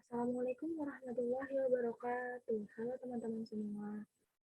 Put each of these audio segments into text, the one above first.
Assalamualaikum warahmatullahi wabarakatuh. Halo teman-teman semua.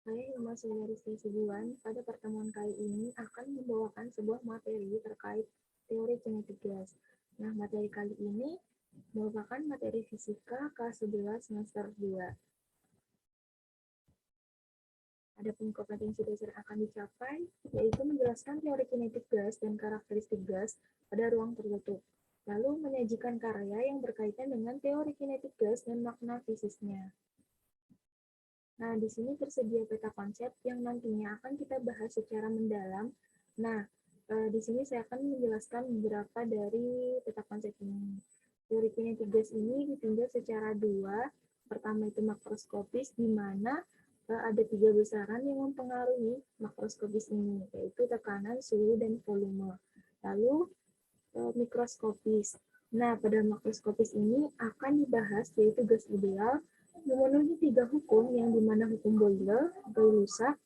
Saya Hilma Suliari Sibuan. Pada pertemuan kali ini akan membawakan sebuah materi terkait teori kinetik gas. Nah, materi kali ini merupakan materi fisika kelas 11 semester 2. Adapun kompetensi dasar yang akan dicapai, yaitu menjelaskan teori kinetik gas dan karakteristik gas pada ruang tertutup, lalu menyajikan karya yang berkaitan dengan teori kinetik gas dan makna fisisnya. Nah, di sini tersedia peta konsep yang nantinya akan kita bahas secara mendalam. Nah, di sini saya akan menjelaskan beberapa dari peta konsep ini. Teori kinetik gas ini ditinjau secara dua. Pertama itu makroskopis, di mana ada tiga besaran yang mempengaruhi makroskopis ini, yaitu tekanan, suhu, dan volume. Lalu mikroskopis. Nah, pada makroskopis ini akan dibahas yaitu gas ideal memenuhi tiga hukum yang dimana hukum Boyle, Gay-Lussac,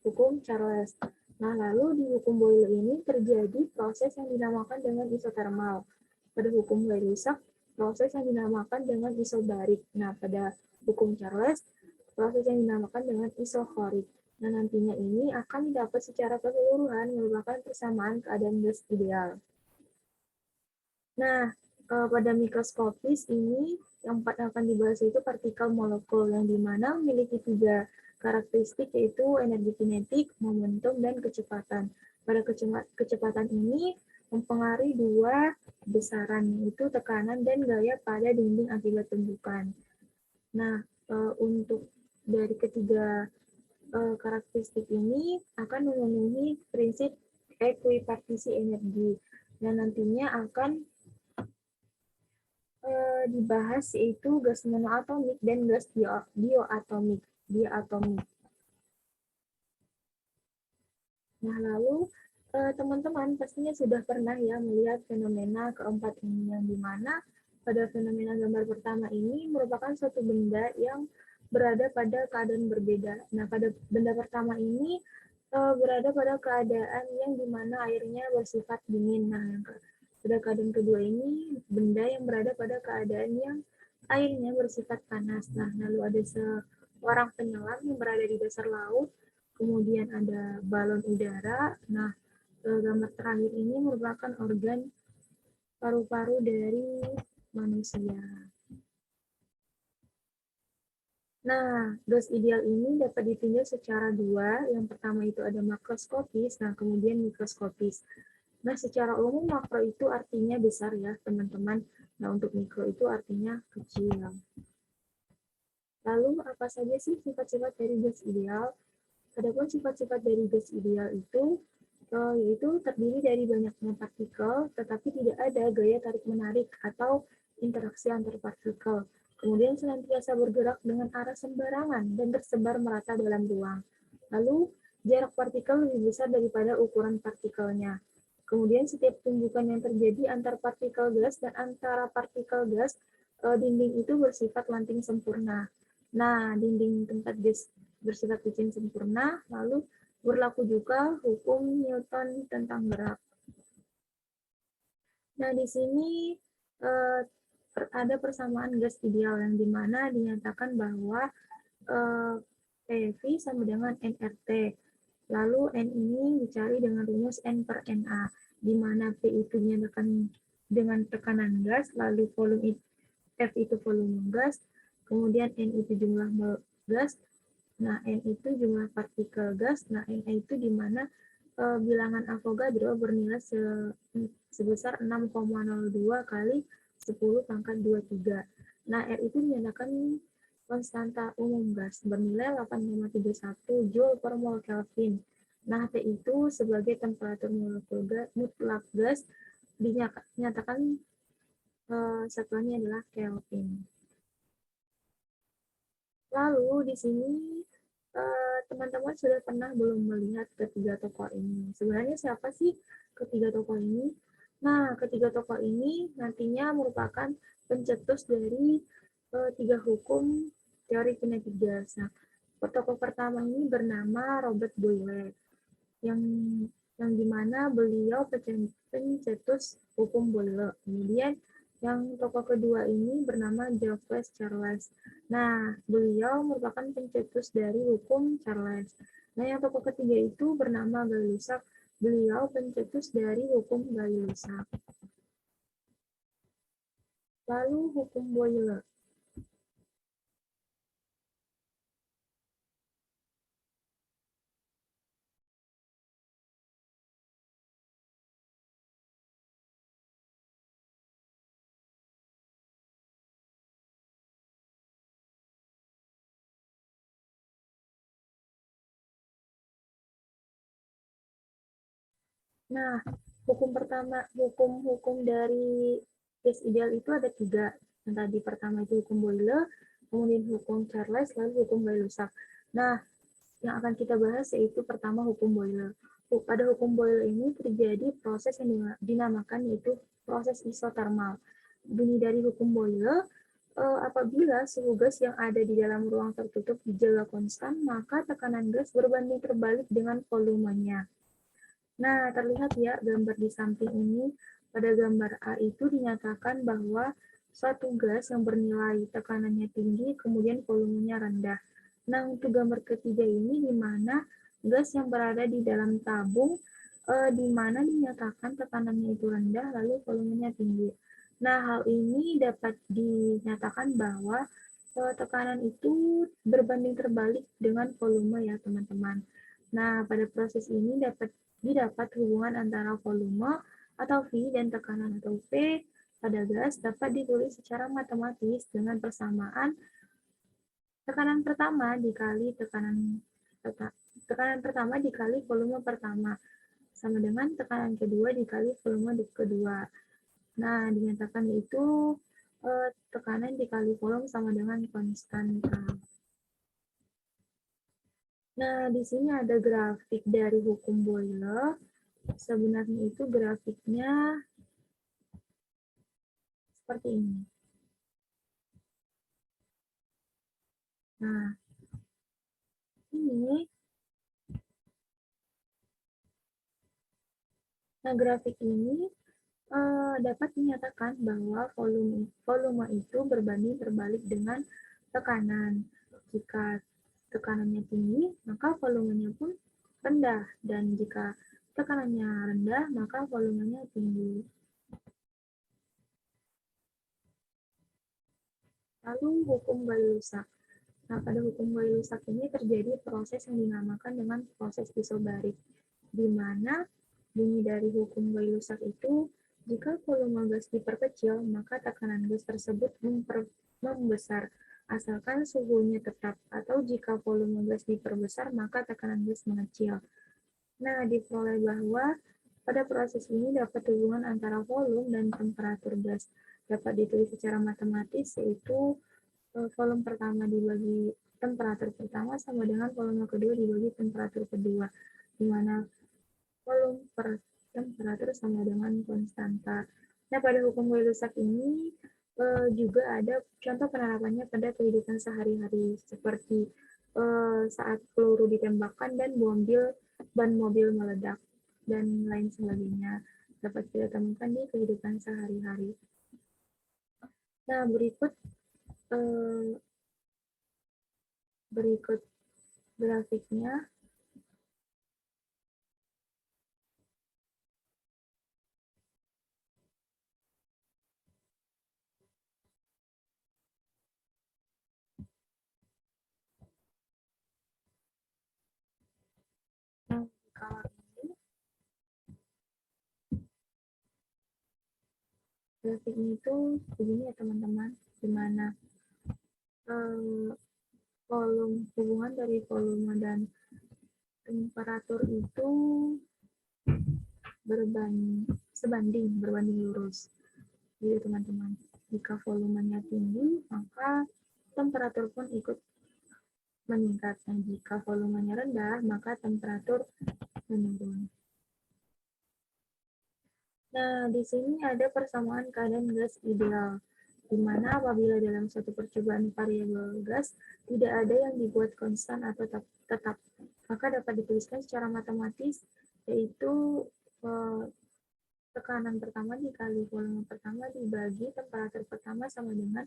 hukum Charles. Nah, lalu di hukum Boyle ini terjadi proses yang dinamakan dengan isotermal. Pada hukum Gay-Lussac, proses yang dinamakan dengan isobarik. Nah, pada hukum Charles, proses yang dinamakan dengan isokorik. Nah, nantinya ini akan didapat secara keseluruhan merupakan persamaan keadaan gas ideal. Nah, pada mikroskopis ini yang akan dibahas itu partikel molekul yang dimana memiliki tiga karakteristik yaitu energi kinetik, momentum, dan kecepatan. Pada kecepatan ini mempengaruhi dua besaran yaitu tekanan dan gaya pada dinding akibat tumbukan. Nah, untuk dari ketiga karakteristik ini akan memenuhi prinsip ekuipartisi energi dan nantinya akan dibahas yaitu gas monoatomik dan gas diatomik. Nah, lalu teman-teman pastinya sudah pernah ya melihat fenomena keempat ini, yang dimana pada fenomena gambar pertama ini merupakan suatu benda yang berada pada keadaan berbeda. Nah, pada benda pertama ini berada pada keadaan yang dimana airnya bersifat dingin. Nah, pada keadaan kedua ini benda yang berada pada keadaan yang airnya bersifat panas. Nah, lalu ada seorang penyelam yang berada di dasar laut, kemudian ada balon udara. Nah, gambar terakhir ini merupakan organ paru-paru dari manusia. Nah, gas ideal ini dapat ditinjau secara dua. Yang pertama itu ada makroskopis, nah kemudian mikroskopis. Nah, secara umum makro itu artinya besar ya, teman-teman. Nah, untuk mikro itu artinya kecil. Lalu, apa saja sih sifat-sifat dari gas ideal? Adapun sifat-sifat dari gas ideal itu yaitu terdiri dari banyaknya partikel, tetapi tidak ada gaya tarik-menarik atau interaksi antar partikel. Kemudian senantiasa bergerak dengan arah sembarangan dan tersebar merata dalam ruang. Lalu, jarak partikel lebih besar daripada ukuran partikelnya. Kemudian setiap tumbukan yang terjadi antar partikel gas dan antara partikel gas, dinding itu bersifat lanting sempurna. Nah, dinding tempat gas bersifat licin sempurna, lalu berlaku juga hukum Newton tentang gerak. Nah, di sini ada persamaan gas ideal yang dimana dinyatakan bahwa PV sama dengan nRT. Lalu N ini dicari dengan rumus N per NA, di mana P itu dinyatakan dengan tekanan gas, lalu volume F itu volume gas, kemudian N itu jumlah mol gas, nah N itu jumlah partikel gas, nah Na itu di mana bilangan Avogadro bernilai sebesar 6,02 kali 10 pangkat 23. Nah, R itu dinyatakan konstanta umum gas bernilai 8,31 Joule per mol Kelvin. Nah, T itu sebagai temperatur mutlak gas dinyatakan satuannya adalah Kelvin. Lalu di sini teman-teman sudah pernah belum melihat ketiga tokoh ini? Sebenarnya siapa sih ketiga tokoh ini? Nah, ketiga tokoh ini nantinya merupakan pencetus dari tiga hukum teori kinetik gas. Nah, tokoh pertama ini bernama Robert Boyle, yang dimana beliau pencetus hukum Boyle. Kemudian Yang tokoh kedua ini bernama Jacques Charles. Nah, beliau merupakan pencetus dari hukum Charles. Nah, yang tokoh ketiga itu bernama Gay-Lussac. Beliau pencetus dari hukum Gay-Lussac. Lalu hukum Boyle. Nah, hukum-hukum dari gas ideal itu ada tiga. Yang tadi pertama itu hukum Boyle, kemudian hukum Charles, lalu hukum Gay-Lussac. Nah, yang akan kita bahas yaitu pertama hukum Boyle. Pada hukum Boyle ini terjadi proses yang dinamakan yaitu proses isotermal. Bunyi dari hukum Boyle, apabila suhu gas yang ada di dalam ruang tertutup dijaga konstan, maka tekanan gas berbanding terbalik dengan volumenya. Nah, terlihat ya gambar di samping ini. Pada gambar A itu dinyatakan bahwa suatu gas yang bernilai tekanannya tinggi, kemudian volumenya rendah. Nah, untuk gambar ketiga ini di mana gas yang berada di dalam tabung, di mana dinyatakan tekanannya itu rendah, lalu volumenya tinggi. Nah, hal ini dapat dinyatakan bahwa tekanan itu berbanding terbalik dengan volume ya, teman-teman. Nah, pada proses ini didapat hubungan antara volume atau V dan tekanan atau P pada gas dapat ditulis secara matematis dengan persamaan tekanan pertama dikali tekanan pertama dikali volume pertama sama dengan tekanan kedua dikali volume kedua. Nah, dinyatakan itu tekanan dikali volume sama dengan konstanta. Nah, di sini ada grafik dari hukum Boyle. Sebenarnya itu grafiknya seperti ini. Nah, ini grafik ini dapat dinyatakan bahwa volume itu berbanding terbalik dengan tekanan. Jika tekanannya tinggi, maka volumenya pun rendah. Dan jika tekanannya rendah, maka volumenya tinggi. Lalu hukum Gay-Lussac. Nah, pada hukum Gay-Lussac ini terjadi proses yang dinamakan dengan proses isobarik, di mana bunyi dari hukum Gay-Lussac itu, jika volume gas diperkecil, maka tekanan gas tersebut membesar, asalkan suhunya tetap, atau jika volume gas diperbesar, maka tekanan gas mengecil. Nah, diperoleh bahwa pada proses ini dapat hubungan antara volume dan temperatur gas. Dapat ditulis secara matematis, yaitu volume pertama dibagi temperatur pertama sama dengan volume kedua dibagi temperatur kedua, di mana volume per temperatur sama dengan konstanta. Nah, pada hukum Gay-Lussac ini juga ada contoh penerapannya pada kehidupan sehari-hari, seperti saat peluru ditembakkan dan ban mobil meledak, dan lain sebagainya. Dapat kita temukan di kehidupan sehari-hari. Nah, berikut grafiknya. Nah, kalau ini grafiknya itu begini ya teman-teman, dimana hubungan dari volume dan temperatur itu berbanding lurus. Jadi teman-teman, jika volumenya tinggi, maka temperatur pun ikut meningkat. Dan jika volumenya rendah, maka temperatur menurun. Nah, di sini ada persamaan keadaan gas ideal, di mana apabila dalam suatu percobaan variabel gas tidak ada yang dibuat konstan atau tetap, maka dapat dituliskan secara matematis, yaitu Tekanan pertama dikali volume pertama dibagi temperatur pertama sama dengan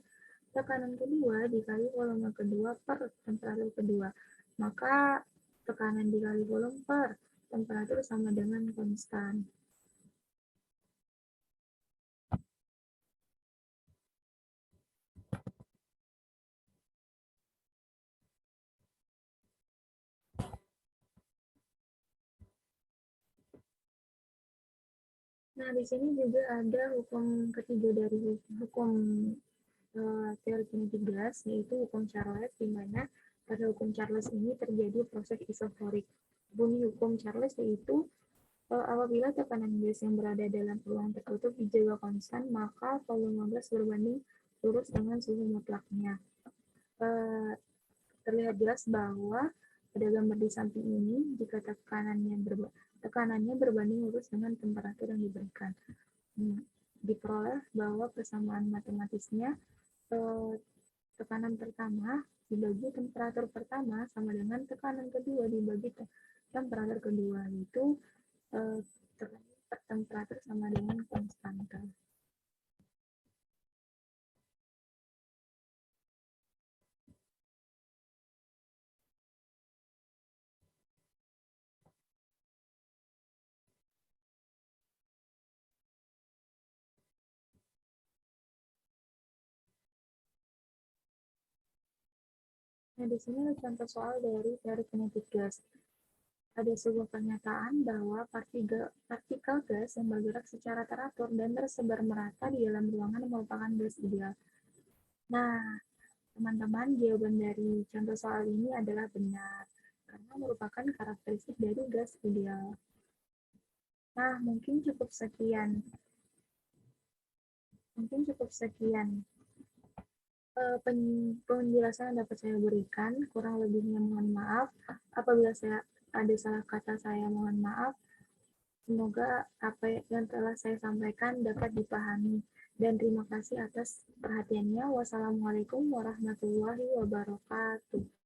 tekanan kedua dikali volume kedua per temperatur kedua. Maka tekanan dikali volume per temperatur sama dengan konstan. Nah, di sini juga ada hukum ketiga dari hukum teori kinetik gas, yaitu hukum Charles, di mana pada hukum Charles ini terjadi proses isoforik. Bunyi hukum Charles yaitu apabila tekanan gas yang berada dalam ruang tertutup dijaga konstan, maka volume gas berbanding lurus dengan suhu mutlaknya. Terlihat jelas bahwa pada gambar di samping ini, jika tekanannya berbanding lurus dengan temperatur yang diberikan. Diperoleh bahwa persamaan matematisnya tekanan pertama dibagi temperatur pertama sama dengan tekanan kedua dibagi temperatur kedua, yaitu tekanan per temperatur sama dengan konstanta. Nah, di sini ada contoh soal dari teori kinetik gas. Ada sebuah pernyataan bahwa partikel gas yang bergerak secara teratur dan tersebar merata di dalam ruangan merupakan gas ideal. Nah, teman-teman, jawaban dari contoh soal ini adalah benar, karena merupakan karakteristik dari gas ideal. Nah, mungkin cukup sekian. Penjelasan yang dapat saya berikan. Kurang lebihnya mohon maaf. Apabila ada salah kata, saya mohon maaf. Semoga apa yang telah saya sampaikan dapat dipahami. Dan terima kasih atas perhatiannya. Wassalamualaikum warahmatullahi wabarakatuh.